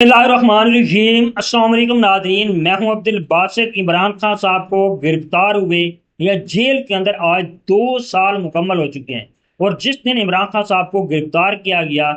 बिस्मिल्लाहिर्रहमानिर्रहीम। अस्सलाम वालेकुम नाज़रीन, मैं हूं अब्दुल बासित। इमरान खान साहब को गिरफ्तार हुए या जेल के अंदर आज 2 साल मुकम्मल हो चुके हैं। और जिस दिन इमरान खान साहब को गिरफ्तार किया गया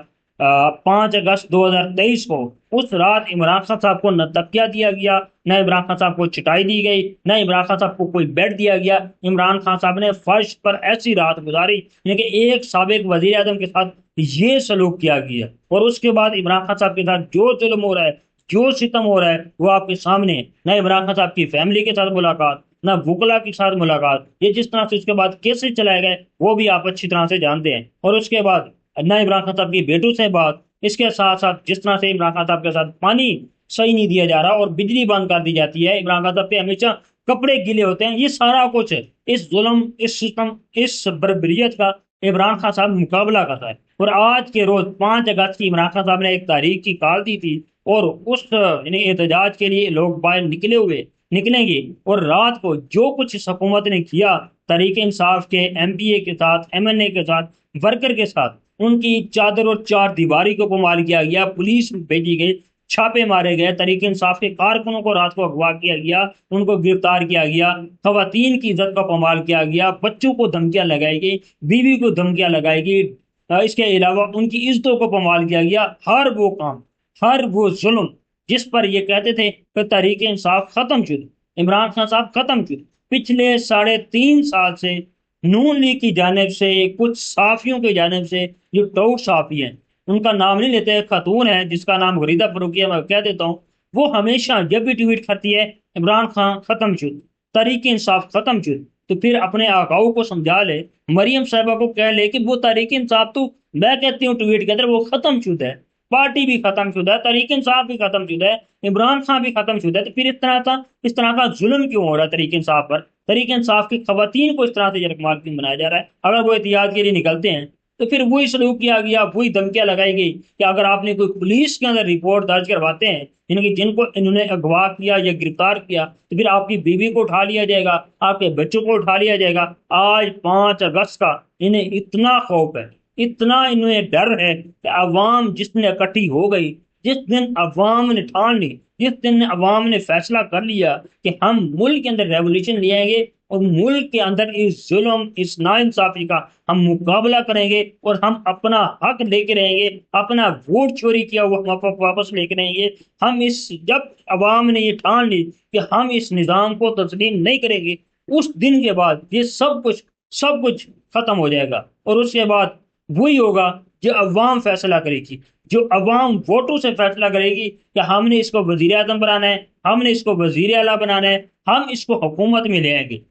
5 अगस्त 2023 को, उस रात इमरान खान साहब को न तकिया दिया गया, न इमरान खान साहब को चटाई दी गई, न इमरान खान साहब को कोई बेड दिया गया। इमरान खान साहब ने फर्श पर ऐसी रात गुजारी यानी कि एक साबिक वजीर आजम के साथ ये सलूक किया गया। और उसके बाद इमरान खान साहब के साथ जो जुल्म हो रहा है, जो सितम हो रहा है, वो आपके सामने है। न इमरान खान साहब की फैमिली के साथ मुलाकात, न वकला के साथ मुलाकात, ये जिस तरह से उसके बाद केसेस चलाए गए वो भी आप अच्छी तरह से जानते हैं। और उसके बाद न इमरान खान साहब की बेटों से बात, इसके साथ साथ जिस तरह से इमरान खान साहब के साथ पानी सही नहीं दिया जा रहा और बिजली बंद कर दी जाती है, इमरान खान साहब पे हमेशा कपड़े गीले होते हैं, ये सारा कुछ इस जुल्म, इस सिस्टम, इस बर्बरियत का इमरान खान साहब मुकाबला कर रहा है। और आज के रोज 5 अगस्त की इमरान खान साहब ने एक तारीख की कॉल दी थी और उस यानी एहतजाज के लिए लोग बाहर निकलेंगे। और रात को जो कुछ इस हुकूमत ने किया, तरीके इंसाफ के एमपीए के साथ, एमएनए के साथ, वर्कर के साथ, उनकी चादर और चार दीवारी को पामाल किया गया, पुलिस भेजी गई, छापे मारे गए, तरीके इंसाफ के कारकुनों को रात को अगवा किया गया, उनको गिरफ्तार किया गया, खवातीन की इज्जत का पामाल किया गया, बच्चों को धमकियां लगाई गई, बीवी को धमकियां लगाई गई। इसके अलावा उनकी इज्जतों को पामाल किया गया। हर वो काम, हर वो जुल्म जिस पर ये कहते थे कि तहरीक इंसाफ खत्म शुद, इमरान खान साहब खत्म शुद, पिछले 3.5 साल से नून लीग की जानिब से, कुछ साफियों की जानिब से, जो टॉप साफी हैं, उनका नाम नहीं लेते, खातून है जिसका नाम गरीदा फरूकी है, मैं कह देता हूँ, वो हमेशा जब भी ट्वीट करती है इमरान खान खत्म शुद, तहरीक इंसाफ खत्म शुद, तो फिर अपने आकाओं को समझा ले, मरियम साहिबा को कह ले कि वो तहरीक इंसाफ तो मैं कहती हूँ ट्वीट के अंदर वो खत्म शुदा है, पार्टी भी खत्म शुदा है, तहरीक इंसाफ भी खत्म शुदा है, इमरान खान भी खत्म शुदा है। तो फिर इस तरह का जुल्म क्यों हो रहा है तहरीक इंसाफ पर? तहरीक इंसाफ की खवातीन को इस तरह से यरगमाल क्यों बनाया जा रहा है? अगर वो एहतियात के लिए निकलते हैं तो फिर वही सलूक किया गया, वही धमकियां लगाई गई कि अगर आपने कोई पुलिस के अंदर रिपोर्ट दर्ज करवाते हैं यानी जिनको इन्होंने अगवा किया या गिरफ्तार किया, तो फिर आपकी बीवी को उठा लिया जाएगा, आपके बच्चों को उठा लिया जाएगा। आज 5 अगस्त का इन्हें इतना खौफ है, इतना इन्हें डर है कि अवाम जिस दिन इकट्ठी हो गई, जिस दिन अवाम ने ठान ली, जिस दिन अवाम ने फैसला कर लिया कि हम मुल्क के अंदर रेवोल्यूशन ले आएंगे और मुल्क के अंदर इस जुल्म, इस नाइंसाफी का हम मुकाबला करेंगे और हम अपना हक लेके रहेंगे, अपना वोट चोरी किया हुआ वापस लेके रहेंगे। हम इस जब अवाम ने ये ठान ली कि हम इस निज़ाम को तस्लीम नहीं करेंगे, उस दिन के बाद ये सब कुछ खत्म हो जाएगा। और उसके बाद वही होगा जो अवाम फैसला करेगी, जो अवाम वोटों से फैसला करेगी कि हमने इसको वजीर आजम बनाना है, हमने इसको वजीर आला बनाना है, हम इसको हुकूमत में ले आएंगे।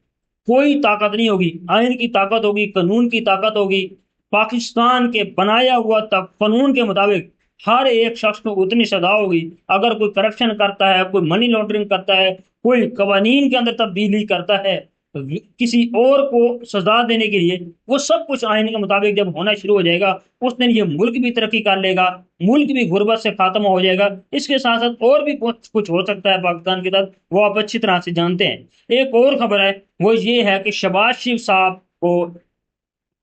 कोई ताकत नहीं होगी, आइन की ताकत होगी, कानून की ताकत होगी। पाकिस्तान के बनाया हुआ कानून के मुताबिक हर एक शख्स को उतनी सजा होगी। अगर कोई करप्शन करता है, कोई मनी लॉन्ड्रिंग करता है, कोई कवानीन के अंदर तब्दीली करता है किसी और को सजा देने के लिए, वो सब कुछ आइन के मुताबिक जब होना शुरू हो जाएगा, उस दिन ये मुल्क भी तरक्की कर लेगा, मुल्क भी गुर्बत से खात्मा हो जाएगा। इसके साथ साथ और भी कुछ हो सकता है पाकिस्तान के साथ, वो आप अच्छी तरह से जानते हैं। एक और खबर है, वो ये है कि शहबाज शरीफ साहब को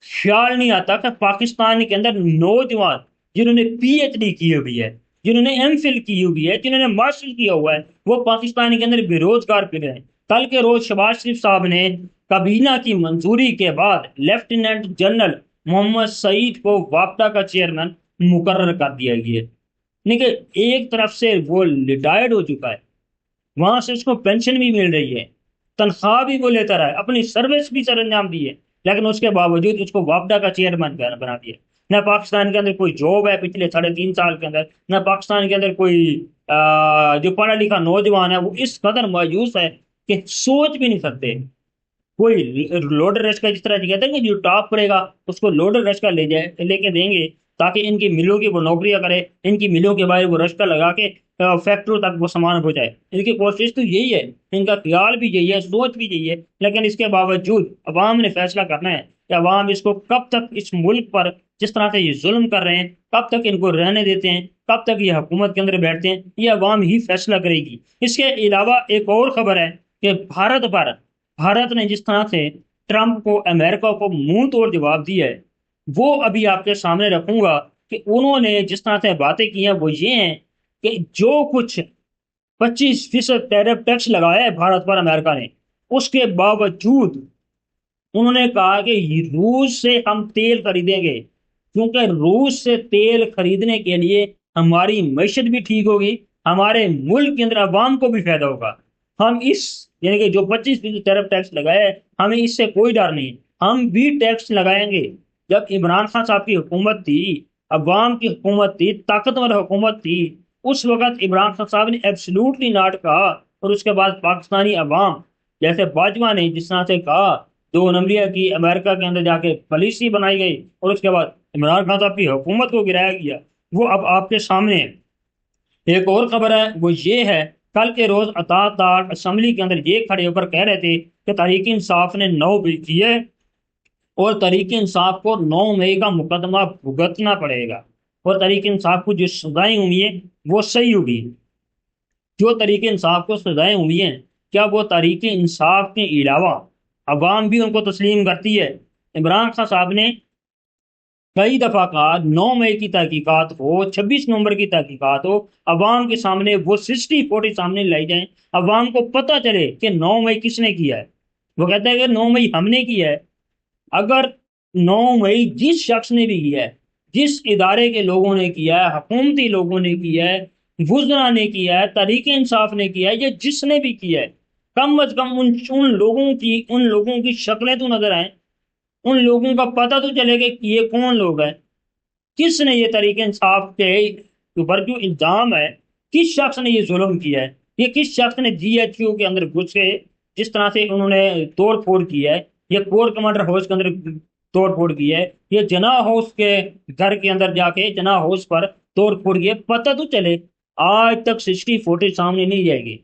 ख्याल नहीं आता कि पाकिस्तान के अंदर नौजवान जिन्होंने पीएचडी की हुई है, जिन्होंने एमफिल की हुई है, जिन्होंने मास्टर किया हुआ है, वो पाकिस्तान के अंदर बेरोजगार फिर रहे हैं। कल के रोज शहबाज शरीफ साहब ने काबीना की मंजूरी के बाद लेफ्टिनेंट जनरल मोहम्मद सईद को वापडा का चेयरमैन मुकर्रर कर दिया गया है। लेकिन एक तरफ से वो रिटायर्ड हो चुका है, वहां से उसको पेंशन भी मिल रही है, तनख्वाह भी वो लेता रहा है, अपनी सर्विस भी सर अंजाम दी है, लेकिन उसके बावजूद उसको वापडा का चेयरमैन बना दिया। न पाकिस्तान के अंदर कोई जॉब है पिछले 3.5 साल के अंदर, न पाकिस्तान के अंदर कोई जो पढ़ा लिखा नौजवान है वो इस कदर मायूस है कि सोच भी नहीं सकते। कोई लोडर रश का जिस तरह कहते हैं कि जो टॉप करेगा उसको लोडर रश का ले जाए लेके देंगे ताकि इनकी मिलों की वो नौकरियां करे, इनकी मिलों के बाहर वो रश्का लगा के फैक्ट्रियों तक वो सामान पहुंचाए। इनकी कोशिश तो यही है, इनका ख्याल भी यही है, सोच भी यही है। लेकिन इसके बावजूद अवाम ने फैसला करना है कि अवाम इसको कब तक इस मुल्क पर जिस तरह से ये जुल्म कर रहे हैं, कब तक इनको रहने देते हैं, कब तक ये हुकूमत के अंदर बैठते हैं, ये अवाम ही फैसला करेगी। इसके अलावा एक और खबर है कि भारत ने जिस तरह से ट्रंप को, अमेरिका को मुंह तोड़ जवाब दिया है, वो अभी आपके सामने रखूंगा कि उन्होंने जिस तरह से बातें की हैं वो ये हैं کہ جو کچھ 25% ٹیکس لگایا ہے بھارت پر امریکہ نے، اس کے باوجود انہوں نے کہا کہ روس سے ہم تیل خریدیں گے، کیونکہ روس سے تیل خریدنے کے لیے ہماری معیشت بھی ٹھیک ہوگی، ہمارے ملک کے اندر عوام کو بھی فائدہ ہوگا۔ ہم اس یعنی کہ جو 25% ٹیکس لگایا ہے، ہمیں اس سے کوئی ڈر نہیں، ہم بھی ٹیکس لگائیں گے۔ جب عمران خان صاحب کی حکومت تھی، عوام کی حکومت تھی، طاقتور حکومت تھی، اس وقت عمران خان صاحب نے ایبسلوٹلی ناٹ کہا، اور اس کے بعد پاکستانی عوام جیسے باجوہ نے جس طرح سے کہا، 2 نمبریہ کی امریکہ کے اندر جا کے پالیسی بنائی گئی، اور اس کے بعد عمران خان صاحب کی حکومت کو گرایا گیا، وہ اب آپ کے سامنے ہے۔ ایک اور خبر ہے، وہ یہ ہے، کل کے روز اطاعت دار اسمبلی کے اندر یہ کھڑے ہو کر کہہ رہے تھے کہ تحریک انصاف نے 9 بل کیے اور تحریک انصاف کو 9 مئی کا مقدمہ بھگتنا پڑے گا، اور تحریک انصاف کو جو سزائیں ہوئی ہیں وہ صحیح ہوگی۔ جو تحریک انصاف کو سزائیں ہوئی ہیں، کیا وہ تحریک انصاف کے علاوہ عوام بھی ان کو تسلیم کرتی ہے؟ عمران خان صاحب نے کئی دفعہ کہا 9 مئی کی تحقیقات ہو، 26 نومبر کی تحقیقات ہو، عوام کے سامنے وہ 60-40 سامنے لائی جائیں، عوام کو پتہ چلے کہ 9 مئی کس نے کیا ہے۔ وہ کہتا ہے کہ 9 مئی ہم نے کیا ہے۔ اگر 9 مئی جس شخص نے بھی کیا ہے، جس ادارے کے لوگوں نے کیا ہے، حکومتی لوگوں نے کیا ہے، وزراء نے کیا ہے، تحریک انصاف نے کیا ہے، یا جس نے بھی کیا ہے، کم از کم ان لوگوں کی شکلیں تو نظر آئیں، ان لوگوں کا پتہ تو چلے کہ یہ کون لوگ ہیں، کس نے یہ تحریک انصاف کے اوپر جو الزام ہے، کس شخص نے یہ ظلم کیا ہے، یہ کس شخص نے GHQ کے اندر گھس کے جس طرح سے انہوں نے توڑ پھوڑ کی ہے، یہ کور کمانڈر ہاؤس کے اندر توڑ پھوڑ کی ہے، یہ جناح ہاؤس کے گھر کے اندر جا کے جناح ہاؤس پر توڑ پھوڑ کی ہے، پتہ تو چلے۔ آج تک 60-40 سامنے نہیں جائے گی۔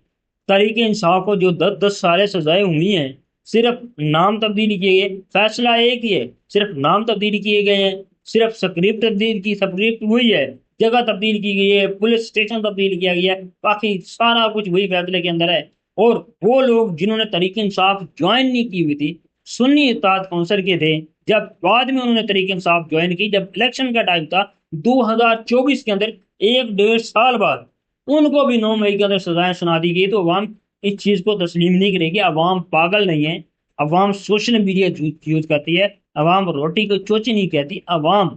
تحریک انصاف کو جو 10 سال سزائیں ہوئی ہیں، صرف نام تبدیلی کیے گئے، فیصلہ ایک ہی ہے، صرف نام تبدیلی کیے گئے ہیں، صرف سکرپٹ ہوئی ہے، جگہ تبدیل کی گئی ہے، پولیس اسٹیشن تبدیل کیا گیا ہے، باقی سارا کچھ وہی فیصلے کے اندر ہے۔ اور وہ لوگ جنہوں نے تحریک انصاف جوائن نہیں کی ہوئی تھی، سنی اتحاد کونسل کے تھے، جب بعد میں انہوں نے تحریک انصاف جوائن کی، جب الیکشن کا ٹائم تھا 2024 کے اندر، 1-1.5 سال بعد ان کو بھی 9 مئی کے اندر سزائیں سنا دی گئی۔ تو عوام اس چیز کو تسلیم نہیں کرے گی، عوام پاگل نہیں ہے، عوام سوشل میڈیا یوز کرتی ہے، عوام روٹی کو چوچی نہیں کہتی، عوام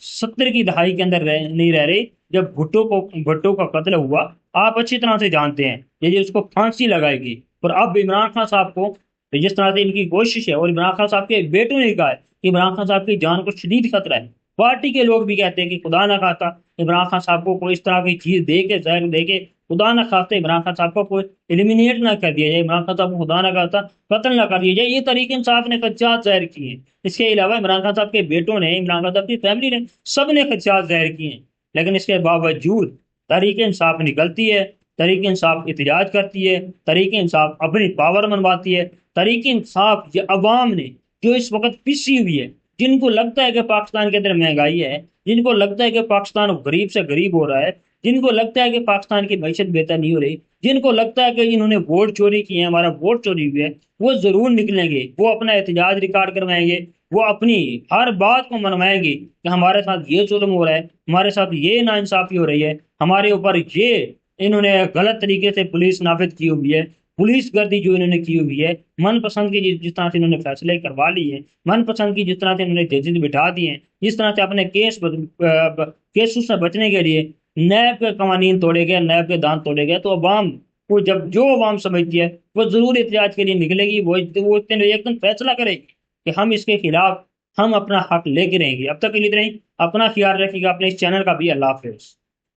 70 کی دہائی کے اندر نہیں رہ رہی۔ جب بھٹو کا قتل ہوا، آپ اچھی طرح سے جانتے ہیں، یہ اس کو پھانسی لگائے گی، اور اب عمران خان صاحب کو جس طرح سے ان کی کوشش ہے، اور عمران خان صاحب کے بیٹوں نے کہا ہے کہ عمران خان صاحب کی جان کو شدید خطرہ ہے، پارٹی کے لوگ بھی کہتے ہیں کہ خدا نہ خواستہ عمران خان صاحب کو کوئی اس طرح کی چیز دے کے، زہر دے کے، خدا نہ خواستہ عمران خان صاحب کو کوئی ایلیمینیٹ نہ کر دیا جائے، عمران خان صاحب کو خدا نہ خواستہ قتل نہ کر دیا جائے۔ یہ تحریک انصاف نے خدشات ظاہر کی ہیں، اس کے علاوہ عمران خان صاحب کے بیٹوں نے، عمران خان صاحب کی فیملی نے، سب نے خدشات ظاہر کی ہیں، لیکن اس کے باوجود تحریک انصاف نکلتی ہے، تحریک انصاف احتجاج کرتی ہے، تحریک انصاف اپنی پاور منواتی ہے۔ تحریک انصاف یہ عوام نے جو اس وقت پسی ہوئی ہے، جن کو لگتا ہے کہ پاکستان کے اندر مہنگائی ہے، جن کو لگتا ہے کہ پاکستان غریب سے غریب ہو رہا ہے، جن کو لگتا ہے کہ پاکستان کی معیشت بہتر نہیں ہو رہی، جن کو لگتا ہے کہ انہوں نے ووٹ چوری کیے ہیں، ہمارا ووٹ چوری ہوئے ہے، وہ ضرور نکلیں گے، وہ اپنا احتجاج ریکارڈ کروائیں گے، وہ اپنی ہر بات کو منوائیں گے کہ ہمارے ساتھ یہ ظلم ہو رہا ہے، ہمارے ساتھ یہ ناانصافی ہو رہی ہے، ہمارے اوپر یہ انہوں نے غلط طریقے سے پولیس نافذ کی ہوئی ہے، پولیس گردی جو انہوں نے کی ہوئی ہے، من پسند کی جس طرح سے انہوں نے فیصلے کروا لی ہیں، من پسند کی جس طرح سے انہوں نے ججز بٹھا دیے ہیں، جس طرح سے اپنے کیسوں سے بچنے کے لیے نیب کے قوانین توڑے گئے، نیب کے دانت توڑے گئے، تو عوام کو جو عوام سمجھتی ہے وہ ضرور احتجاج کے لیے نکلے گی، وہ ایک دن فیصلہ کرے گی کہ ہم اس کے خلاف ہم اپنا حق لے کے رہیں گے۔ اب تک کے لیے اپنا خیال رکھیے گا، اپنے اس چینل کا بھی۔ اللہ حافظ۔